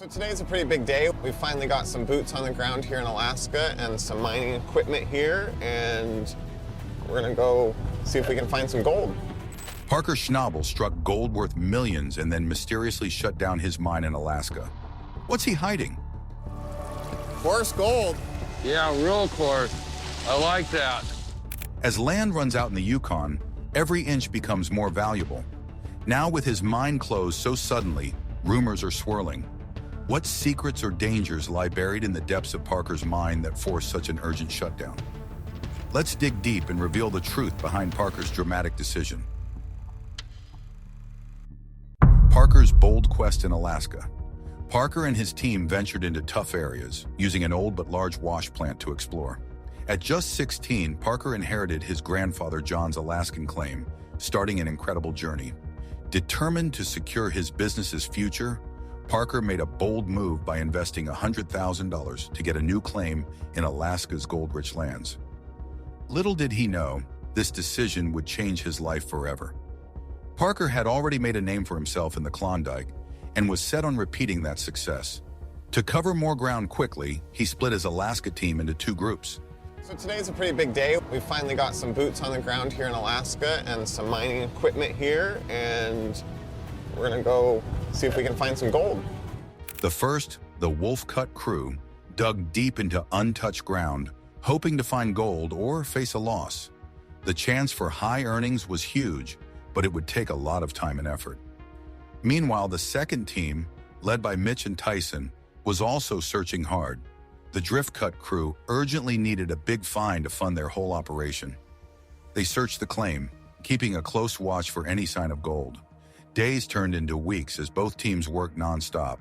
So today's a pretty big day. We finally got some boots on the ground here in Alaska and some mining equipment here, and we're gonna go see if we can find some gold. Parker Schnabel struck gold worth millions and then mysteriously shut down his mine in Alaska. What's he hiding? Coarse gold. Yeah, real coarse. I like that. As land runs out in the Yukon, every inch becomes more valuable. Now with his mine closed so suddenly, rumors are swirling. What secrets or dangers lie buried in the depths of Parker's mine that forced such an urgent shutdown? Let's dig deep and reveal the truth behind Parker's dramatic decision. Parker's bold quest in Alaska. Parker and his team ventured into tough areas, using an old but large wash plant to explore. At just 16, Parker inherited his grandfather John's Alaskan claim, starting an incredible journey. Determined to secure his business's future, Parker made a bold move by investing $100,000 to get a new claim in Alaska's gold-rich lands. Little did he know, this decision would change his life forever. Parker had already made a name for himself in the Klondike and was set on repeating that success. To cover more ground quickly, he split his Alaska team into two groups. So today's a pretty big day. We finally got some boots on the ground here in Alaska and some mining equipment here, and we're gonna go see if we can find some gold. The first, the Wolf Cut crew, dug deep into untouched ground, hoping to find gold or face a loss. The chance for high earnings was huge, but it would take a lot of time and effort. Meanwhile, the second team, led by Mitch and Tyson, was also searching hard. The Drift Cut crew urgently needed a big find to fund their whole operation. They searched the claim, keeping a close watch for any sign of gold. Days turned into weeks as both teams worked non-stop.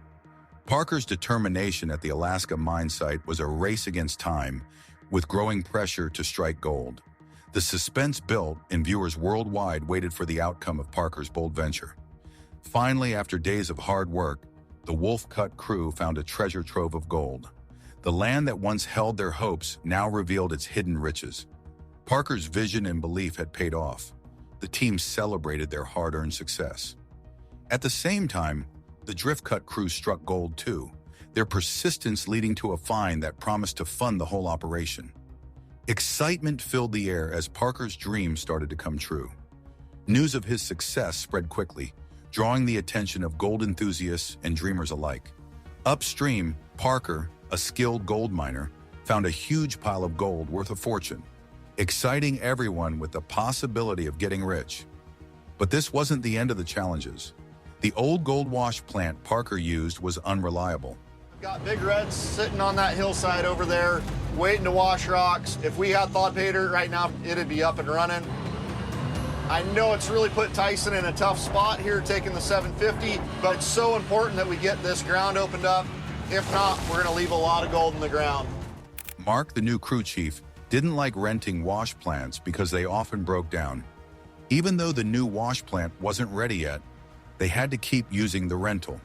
Parker's determination at the Alaska mine site was a race against time, with growing pressure to strike gold. The suspense built, and viewers worldwide waited for the outcome of Parker's bold venture. Finally, after days of hard work, the Wolf Cut crew found a treasure trove of gold. The land that once held their hopes now revealed its hidden riches. Parker's vision and belief had paid off. The team celebrated their hard-earned success. At the same time, the Drift Cut crew struck gold too, their persistence leading to a find that promised to fund the whole operation. Excitement filled the air as Parker's dream started to come true. News of his success spread quickly, drawing the attention of gold enthusiasts and dreamers alike. Upstream, Parker, a skilled gold miner, found a huge pile of gold worth a fortune, exciting everyone with the possibility of getting rich. But this wasn't the end of the challenges. The old gold wash plant Parker used was unreliable. Got Big Reds sitting on that hillside over there, waiting to wash rocks. If we had thawed pay dirt right now, it'd be up and running. I know it's really put Tyson in a tough spot here, taking the 750, but it's so important that we get this ground opened up. If not, we're gonna leave a lot of gold in the ground. Mark, the new crew chief, didn't like renting wash plants because they often broke down. Even though the new wash plant wasn't ready yet, they had to keep using the rental.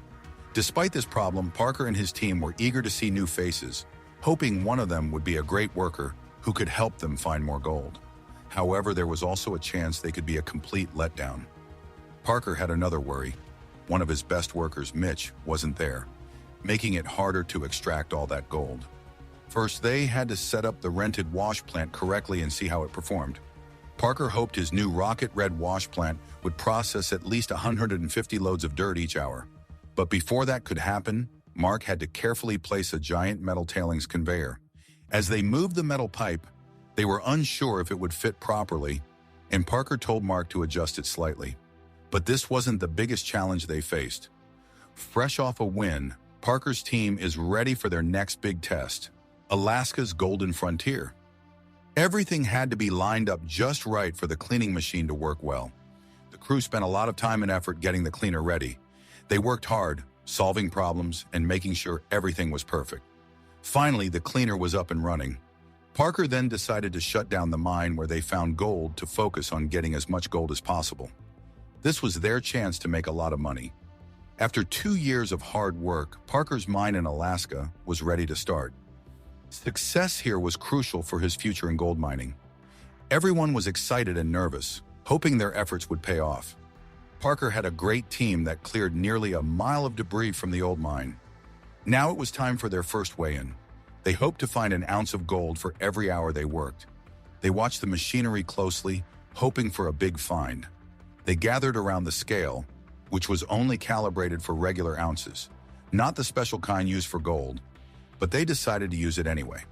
Despite this problem, Parker and his team were eager to see new faces, hoping one of them would be a great worker who could help them find more gold. However, there was also a chance they could be a complete letdown. Parker had another worry. One of his best workers, Mitch, wasn't there, making it harder to extract all that gold. First, they had to set up the rented wash plant correctly and see how it performed. Parker hoped his new rocket red wash plant would process at least 150 loads of dirt each hour. But before that could happen, Mark had to carefully place a giant metal tailings conveyor. As they moved the metal pipe, they were unsure if it would fit properly, and Parker told Mark to adjust it slightly. But this wasn't the biggest challenge they faced. Fresh off a win, Parker's team is ready for their next big test, Alaska's Golden Frontier. Everything had to be lined up just right for the cleaning machine to work well. The crew spent a lot of time and effort getting the cleaner ready. They worked hard, solving problems and making sure everything was perfect. Finally, the cleaner was up and running. Parker then decided to shut down the mine where they found gold to focus on getting as much gold as possible. This was their chance to make a lot of money. After 2 years of hard work, Parker's mine in Alaska was ready to start. Success here was crucial for his future in gold mining. Everyone was excited and nervous, hoping their efforts would pay off. Parker had a great team that cleared nearly a mile of debris from the old mine. Now it was time for their first weigh-in. They hoped to find an ounce of gold for every hour they worked. They watched the machinery closely, hoping for a big find. They gathered around the scale, which was only calibrated for regular ounces, not the special kind used for gold, but they decided to use it anyway.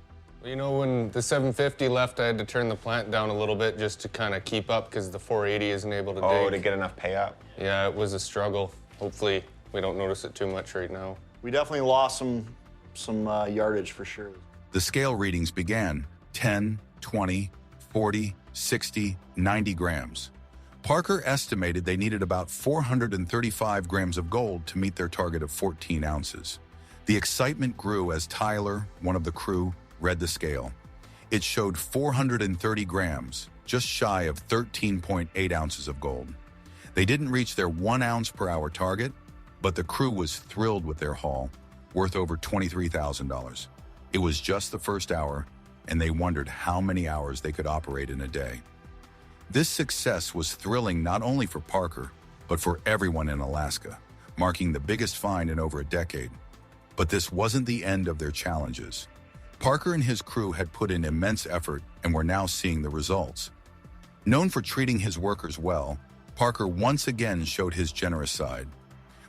You know, when the 750 left, I had to turn the plant down a little bit just to kind of keep up because the 480 isn't able to dig. Oh, to get enough pay up? Yeah, it was a struggle. Hopefully, we don't notice it too much right now. We definitely lost some yardage for sure. The scale readings began 10, 20, 40, 60, 90 grams. Parker estimated they needed about 435 grams of gold to meet their target of 14 ounces. The excitement grew as Tyler, one of the crew, read the scale. It showed 430 grams, just shy of 13.8 ounces of gold. They didn't reach their 1 ounce per hour target, but the crew was thrilled with their haul, worth over $23,000. It was just the first hour, and they wondered how many hours they could operate in a day. This success was thrilling not only for Parker, but for everyone in Alaska, marking the biggest find in over a decade. But this wasn't the end of their challenges. Parker and his crew had put in immense effort and were now seeing the results. Known for treating his workers well, Parker once again showed his generous side.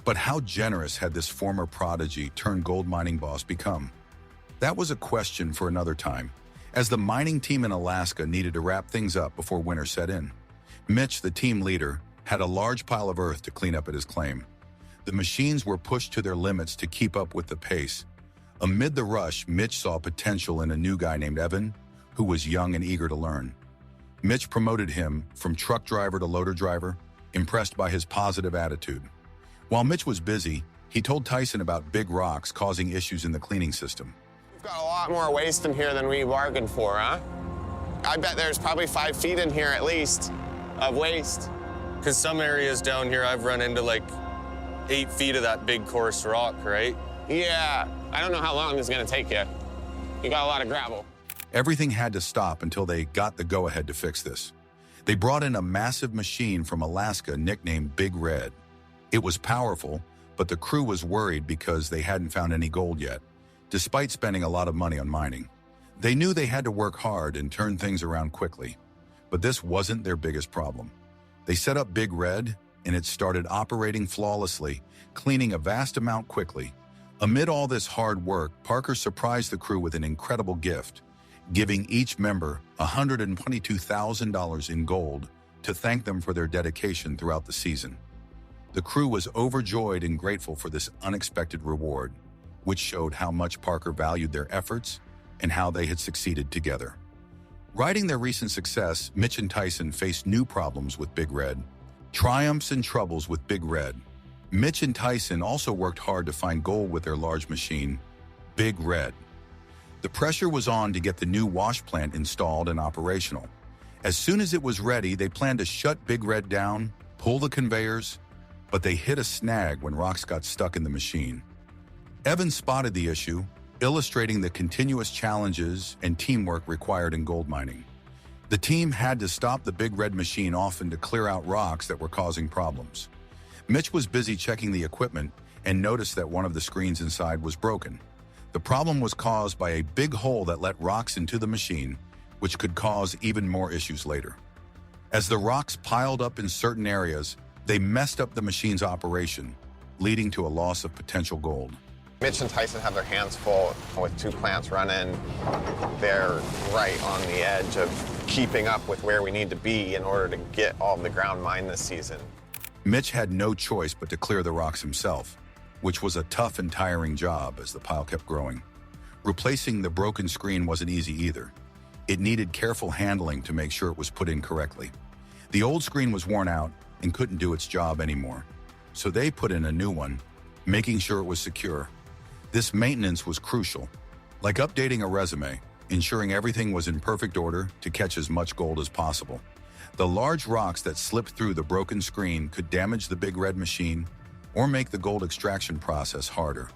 But how generous had this former prodigy turned gold mining boss become? That was a question for another time, as the mining team in Alaska needed to wrap things up before winter set in. Mitch, the team leader, had a large pile of earth to clean up at his claim. The machines were pushed to their limits to keep up with the pace. Amid the rush, Mitch saw potential in a new guy named Evan, who was young and eager to learn. Mitch promoted him from truck driver to loader driver, impressed by his positive attitude. While Mitch was busy, he told Tyson about big rocks causing issues in the cleaning system. We've got a lot more waste in here than we bargained for, huh? I bet there's probably 5 feet in here at least of waste. Because some areas down here, I've run into like 8 feet of that big coarse rock, right? Yeah, I don't know how long this is gonna take you. You got a lot of gravel. Everything had to stop until they got the go-ahead to fix this. They brought in a massive machine from Alaska nicknamed Big Red. It was powerful, but the crew was worried because they hadn't found any gold yet, despite spending a lot of money on mining. They knew they had to work hard and turn things around quickly, but this wasn't their biggest problem. They set up Big Red, and it started operating flawlessly, cleaning a vast amount quickly. Amid all this hard work, Parker surprised the crew with an incredible gift, giving each member $122,000 in gold to thank them for their dedication throughout the season. The crew was overjoyed and grateful for this unexpected reward, which showed how much Parker valued their efforts and how they had succeeded together. Riding their recent success, Mitch and Tyson faced new problems with Big Red. Triumphs and troubles with Big Red. Mitch and Tyson also worked hard to find gold with their large machine, Big Red. The pressure was on to get the new wash plant installed and operational. As soon as it was ready, they planned to shut Big Red down, pull the conveyors, but they hit a snag when rocks got stuck in the machine. Evan spotted the issue, illustrating the continuous challenges and teamwork required in gold mining. The team had to stop the Big Red machine often to clear out rocks that were causing problems. Mitch was busy checking the equipment and noticed that one of the screens inside was broken. The problem was caused by a big hole that let rocks into the machine, which could cause even more issues later. As the rocks piled up in certain areas, they messed up the machine's operation, leading to a loss of potential gold. Mitch and Tyson have their hands full with 2 plants running. They're right on the edge of keeping up with where we need to be in order to get all of the ground mined this season. Mitch had no choice but to clear the rocks himself, which was a tough and tiring job as the pile kept growing. Replacing the broken screen wasn't easy either. It needed careful handling to make sure it was put in correctly. The old screen was worn out and couldn't do its job anymore, so they put in a new one, making sure it was secure. This maintenance was crucial, like updating a resume, ensuring everything was in perfect order to catch as much gold as possible. The large rocks that slipped through the broken screen could damage the Big Red machine or make the gold extraction process harder.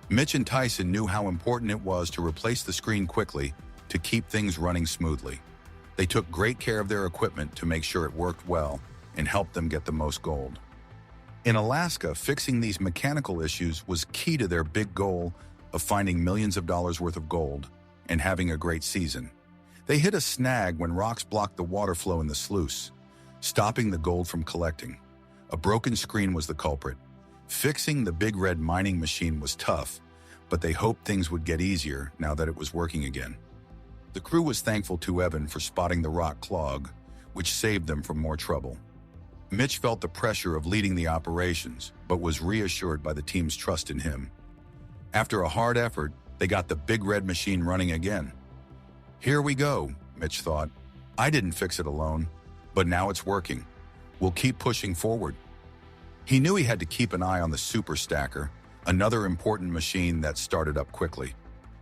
Mitch and Tyson knew how important it was to replace the screen quickly to keep things running smoothly. They took great care of their equipment to make sure it worked well and helped them get the most gold. In Alaska, fixing these mechanical issues was key to their big goal of finding millions of dollars worth of gold and having a great season. They hit a snag when rocks blocked the water flow in the sluice, stopping the gold from collecting. A broken screen was the culprit. Fixing the Big Red mining machine was tough, but they hoped things would get easier now that it was working again. The crew was thankful to Evan for spotting the rock clog, which saved them from more trouble. Mitch felt the pressure of leading the operations, but was reassured by the team's trust in him. After a hard effort, they got the Big Red machine running again. Here we go, Mitch thought. I didn't fix it alone, but now it's working. We'll keep pushing forward. He knew he had to keep an eye on the super stacker, another important machine that started up quickly.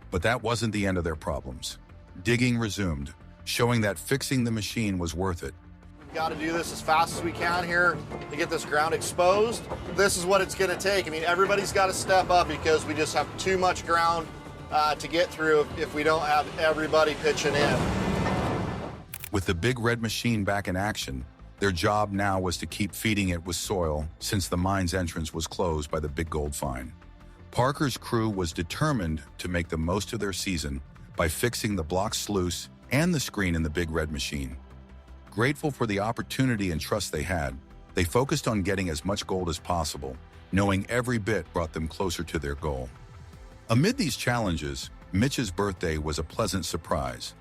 But that wasn't the end of their problems. Digging resumed, showing that fixing the machine was worth it. We've got to do this as fast as we can here to get this ground exposed. This is what it's going to take. I mean, everybody's got to step up because we just have too much ground to get through if we don't have everybody pitching in. With the Big Red machine back in action, their job now was to keep feeding it with soil since the mine's entrance was closed by the big gold find. Parker's crew was determined to make the most of their season by fixing the block sluice and the screen in the Big Red machine. Grateful for the opportunity and trust they had, they focused on getting as much gold as possible, knowing every bit brought them closer to their goal. Amid these challenges, Mitch's birthday was a pleasant surprise.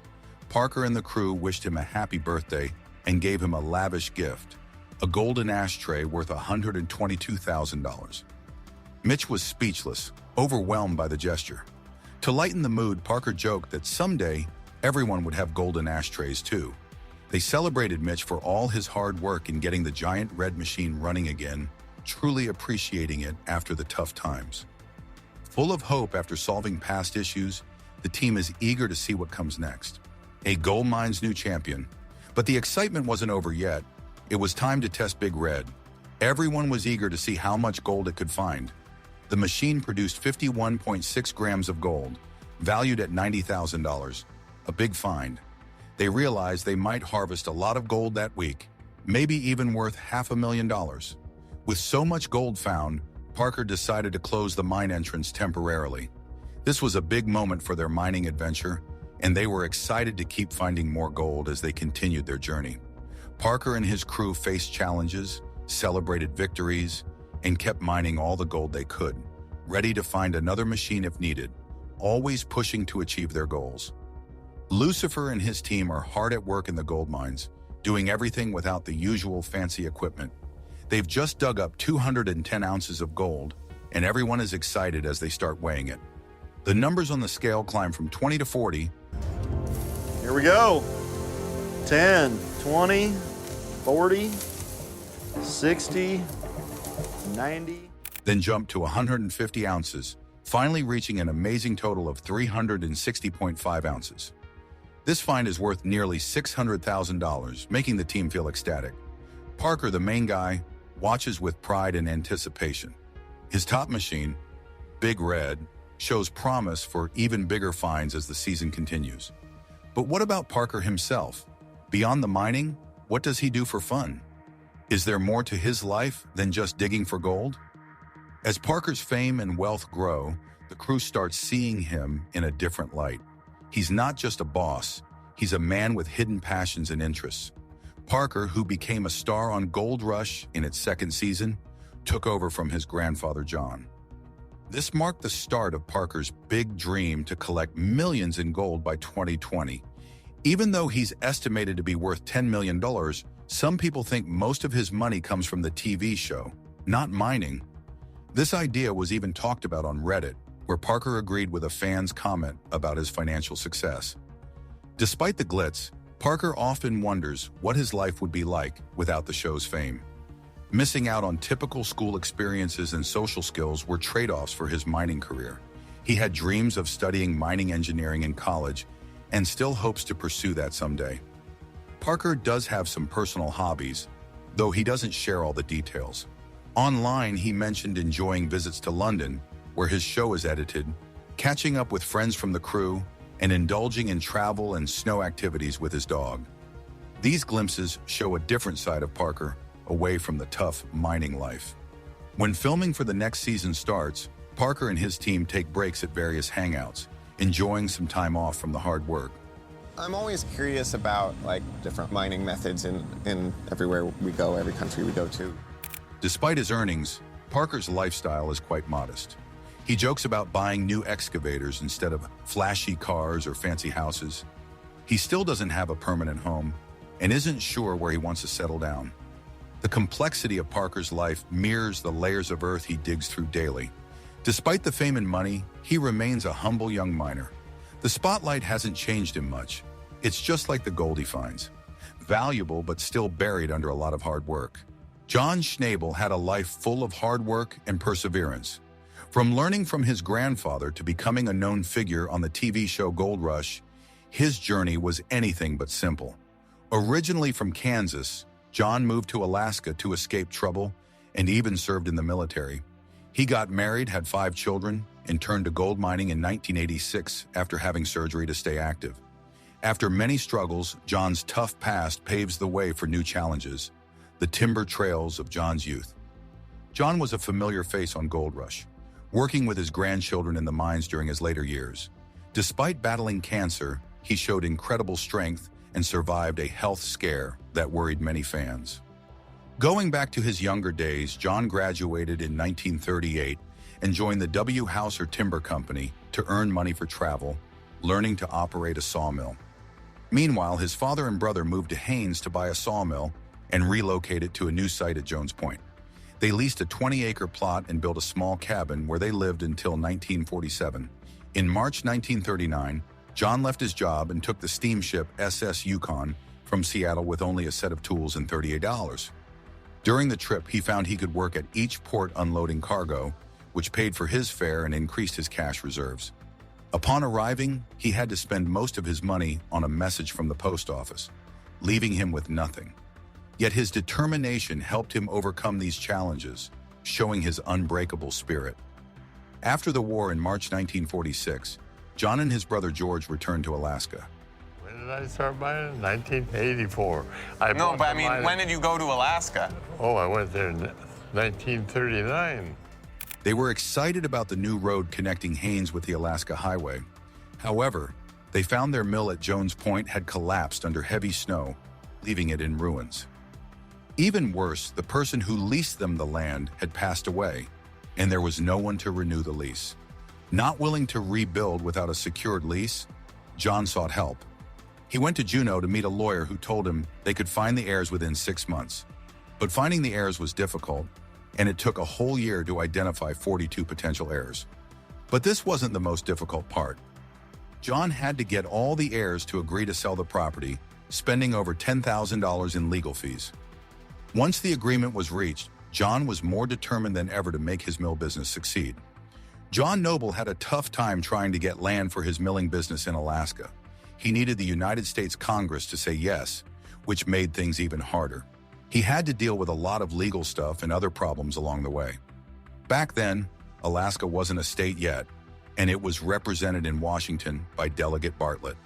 Parker and the crew wished him a happy birthday and gave him a lavish gift, a golden ashtray worth $122,000. Mitch was speechless, overwhelmed by the gesture. To lighten the mood, Parker joked that someday everyone would have golden ashtrays too. They celebrated Mitch for all his hard work in getting the giant red machine running again, truly appreciating it after the tough times. Full of hope after solving past issues, the team is eager to see what comes next. A gold mine's new champion. But the excitement wasn't over yet. It was time to test Big Red. Everyone was eager to see how much gold it could find. The machine produced 51.6 grams of gold, valued at $90,000. A big find. They realized they might harvest a lot of gold that week, maybe even worth $500,000. With so much gold found, Parker decided to close the mine entrance temporarily. This was a big moment for their mining adventure, and they were excited to keep finding more gold as they continued their journey. Parker and his crew faced challenges, celebrated victories, and kept mining all the gold they could, ready to find another machine if needed, always pushing to achieve their goals. Lucifer and his team are hard at work in the gold mines, doing everything without the usual fancy equipment. They've just dug up 210 ounces of gold, and everyone is excited as they start weighing it. The numbers on the scale climb from 20 to 40. Here we go. 10, 20, 40, 60, 90. Then jump to 150 ounces, finally reaching an amazing total of 360.5 ounces. This find is worth nearly $600,000, making the team feel ecstatic. Parker, the main guy, watches with pride and anticipation. His top machine, Big Red, shows promise for even bigger finds as the season continues. But what about Parker himself? Beyond the mining, what does he do for fun? Is there more to his life than just digging for gold? As Parker's fame and wealth grow, the crew starts seeing him in a different light. He's not just a boss, he's a man with hidden passions and interests. Parker, who became a star on Gold Rush in its second season, took over from his grandfather John. This marked the start of Parker's big dream to collect millions in gold by 2020. Even though he's estimated to be worth $10 million, some people think most of his money comes from the TV show, not mining. This idea was even talked about on Reddit, where Parker agreed with a fan's comment about his financial success. Despite the glitz, Parker often wonders what his life would be like without the show's fame. Missing out on typical school experiences and social skills were trade-offs for his mining career. He had dreams of studying mining engineering in college and still hopes to pursue that someday. Parker does have some personal hobbies, though he doesn't share all the details. Online, he mentioned enjoying visits to London, where his show is edited, catching up with friends from the crew, and indulging in travel and snow activities with his dog. These glimpses show a different side of Parker, away from the tough mining life. When filming for the next season starts, Parker and his team take breaks at various hangouts, enjoying some time off from the hard work. I'm always curious about different mining methods in everywhere we go, every country we go to. Despite his earnings, Parker's lifestyle is quite modest. He jokes about buying new excavators instead of flashy cars or fancy houses. He still doesn't have a permanent home and isn't sure where he wants to settle down. The complexity of Parker's life mirrors the layers of earth he digs through daily. Despite the fame and money, he remains a humble young miner. The spotlight hasn't changed him much. It's just like the gold he finds. Valuable, but still buried under a lot of hard work. John Schnabel had a life full of hard work and perseverance. From learning from his grandfather to becoming a known figure on the TV show Gold Rush, his journey was anything but simple. Originally from Kansas, John moved to Alaska to escape trouble and even served in the military. He got married, had 5 children, and turned to gold mining in 1986 after having surgery to stay active. After many struggles, John's tough past paves the way for new challenges, the timber trails of John's youth. John was a familiar face on Gold Rush, working with his grandchildren in the mines during his later years. Despite battling cancer, he showed incredible strength and survived a health scare that worried many fans. Going back to his younger days, John graduated in 1938 and joined the W. Hauser Timber Company to earn money for travel, learning to operate a sawmill. Meanwhile, his father and brother moved to Haines to buy a sawmill and relocate it to a new site at Jones Point. They leased a 20-acre plot and built a small cabin where they lived until 1947. In March 1939, John left his job and took the steamship SS Yukon from Seattle with only a set of tools and $38. During the trip, he found he could work at each port unloading cargo, which paid for his fare and increased his cash reserves. Upon arriving, he had to spend most of his money on a message from the post office, leaving him with nothing. Yet his determination helped him overcome these challenges, showing his unbreakable spirit. After the war in March 1946, John and his brother George returned to Alaska. When did I start mining? 1984. When did you go to Alaska? Oh, I went there in 1939. They were excited about the new road connecting Haines with the Alaska Highway. However, they found their mill at Jones Point had collapsed under heavy snow, leaving it in ruins. Even worse, the person who leased them the land had passed away, and there was no one to renew the lease. Not willing to rebuild without a secured lease, John sought help. He went to Juneau to meet a lawyer who told him they could find the heirs within 6 months. But finding the heirs was difficult, and it took a whole year to identify 42 potential heirs. But this wasn't the most difficult part. John had to get all the heirs to agree to sell the property, spending over $10,000 in legal fees. Once the agreement was reached, John was more determined than ever to make his mill business succeed. John Noble had a tough time trying to get land for his milling business in Alaska. He needed the United States Congress to say yes, which made things even harder. He had to deal with a lot of legal stuff and other problems along the way. Back then, Alaska wasn't a state yet, and it was represented in Washington by Delegate Bartlett.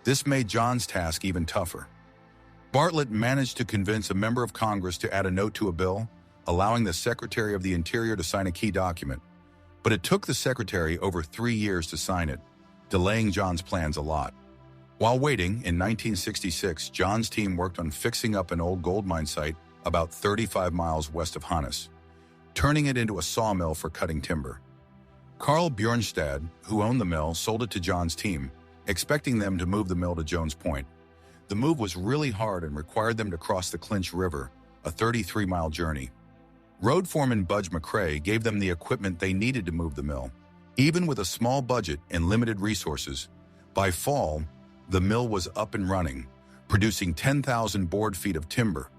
This made John's task even tougher. Bartlett managed to convince a member of Congress to add a note to a bill, allowing the Secretary of the Interior to sign a key document. But it took the Secretary over 3 years to sign it, delaying John's plans a lot. While waiting, in 1966, John's team worked on fixing up an old gold mine site about 35 miles west of Hannes, turning it into a sawmill for cutting timber. Carl Bjornstad, who owned the mill, sold it to John's team, expecting them to move the mill to Jones Point. The move was really hard and required them to cross the Clinch River, a 33-mile journey. Road foreman Budge McCrae gave them the equipment they needed to move the mill. Even with a small budget and limited resources, by fall, the mill was up and running, producing 10,000 board feet of timber.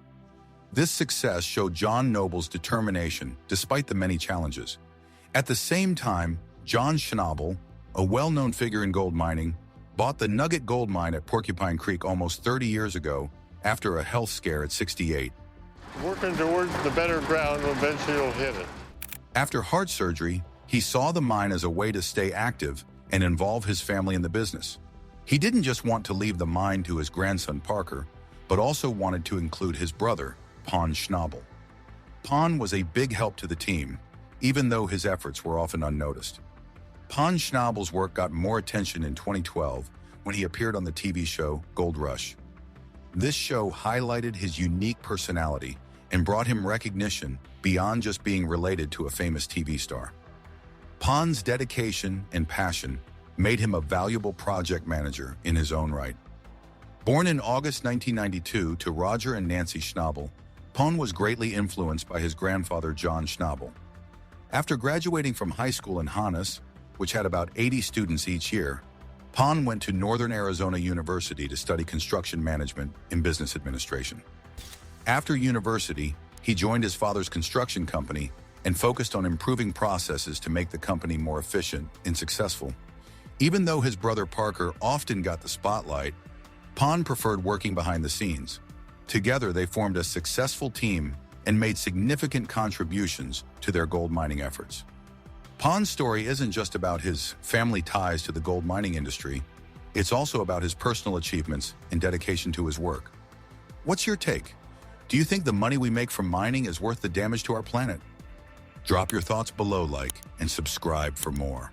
This success showed John Noble's determination despite the many challenges. At the same time, John Schnabel, a well-known figure in gold mining, bought the Nugget Gold Mine at Porcupine Creek almost 30 years ago after a health scare at 68. Working towards the better ground, eventually you'll hit it. After heart surgery, he saw the mine as a way to stay active and involve his family in the business. He didn't just want to leave the mine to his grandson Parker, but also wanted to include his brother, Pon Schnabel. Pon was a big help to the team, even though his efforts were often unnoticed. Pon Schnabel's work got more attention in 2012 when he appeared on the TV show Gold Rush. This show highlighted his unique personality and brought him recognition beyond just being related to a famous TV star. Pon's dedication and passion made him a valuable project manager in his own right. Born in August 1992 to Roger and Nancy Schnabel, Pon was greatly influenced by his grandfather John Schnabel. After graduating from high school in Hannes, which had about 80 students each year, Pon went to Northern Arizona University to study construction management and business administration. After university, he joined his father's construction company and focused on improving processes to make the company more efficient and successful. Even though his brother Parker often got the spotlight, Pon preferred working behind the scenes. Together, they formed a successful team and made significant contributions to their gold mining efforts. Pon's story isn't just about his family ties to the gold mining industry, it's also about his personal achievements and dedication to his work. What's your take? Do you think the money we make from mining is worth the damage to our planet? Drop your thoughts below, like, and subscribe for more.